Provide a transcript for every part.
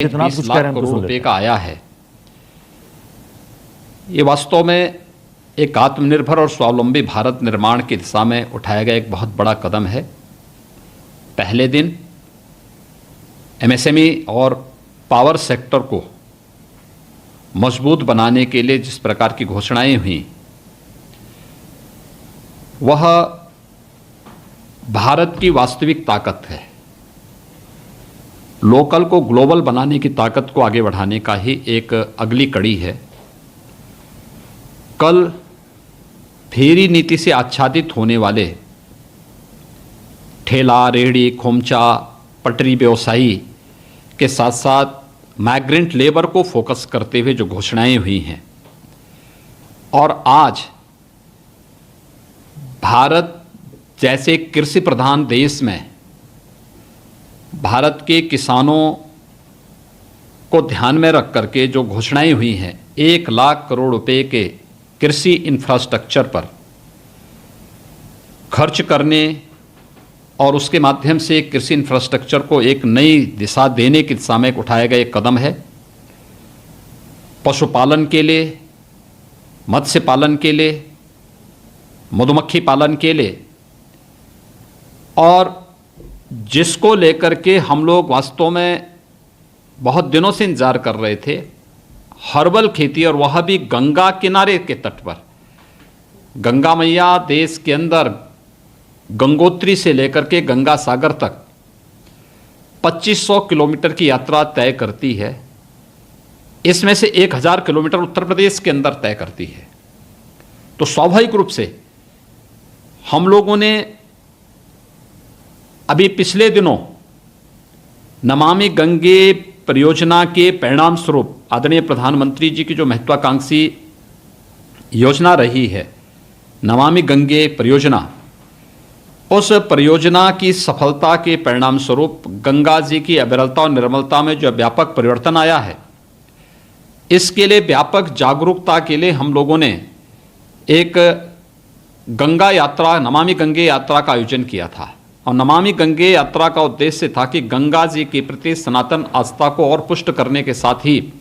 20 लाख करोड़ रुपए का आया है। ये वास्तव में एक आत्मनिर्भर और स्वावलंबी भारत निर्माण की दिशा में उठाया गया एक बहुत बड़ा कदम है। पहले दिन एमएसएमई और पावर सेक्टर को मजबूत बनाने के लिए जिस प्रकार की घोषणाएं हुई, वह भारत की वास्तविक ताकत है। लोकल को ग्लोबल बनाने की ताकत को आगे बढ़ाने का ही एक अगली कड़ी है। कल फेरी नीति से आच्छादित होने वाले ठेला, रेहड़ी, खोमचा, पटरी व्यवसायी के साथ साथ माइग्रेंट लेबर को फोकस करते हुए जो घोषणाएं हुई हैं, और आज भारत जैसे कृषि प्रधान देश में भारत के किसानों को ध्यान में रख करके जो घोषणाएं हुई हैं, 1 लाख करोड़ रुपए के कृषि इंफ्रास्ट्रक्चर पर खर्च करने और उसके माध्यम से कृषि इंफ्रास्ट्रक्चर को एक नई दिशा देने की दिशा में उठाया गया एक कदम है। पशुपालन के लिए, मत्स्य पालन के लिए, मधुमक्खी पालन के लिए, और जिसको लेकर के हम लोग वास्तव में बहुत दिनों से इंतजार कर रहे थे, हर्बल खेती, और वह भी गंगा किनारे के तट पर। गंगा मैया देश के अंदर गंगोत्री से लेकर के गंगा सागर तक 2500 किलोमीटर की यात्रा तय करती है। इसमें से 1000 किलोमीटर उत्तर प्रदेश के अंदर तय करती है। तो स्वाभाविक रूप से हम लोगों ने अभी पिछले दिनों नमामि गंगे परियोजना के परिणाम स्वरूप आदरणीय प्रधानमंत्री जी की जो महत्वाकांक्षी योजना रही है, नमामि गंगे परियोजना, उस परियोजना की सफलता के परिणाम स्वरूप गंगा जी की अविरलता और निर्मलता में जो व्यापक परिवर्तन आया है, इसके लिए व्यापक जागरूकता के लिए हम लोगों ने एक गंगा यात्रा, नमामि गंगे यात्रा का आयोजन किया था। और नमामि गंगे यात्रा का उद्देश्य था कि गंगा जी के प्रति सनातन आस्था को और पुष्ट करने के साथ ही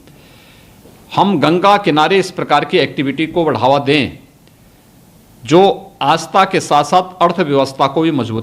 हम गंगा किनारे इस प्रकार की एक्टिविटी को बढ़ावा दें जो आस्था के साथ साथ अर्थव्यवस्था को भी मजबूत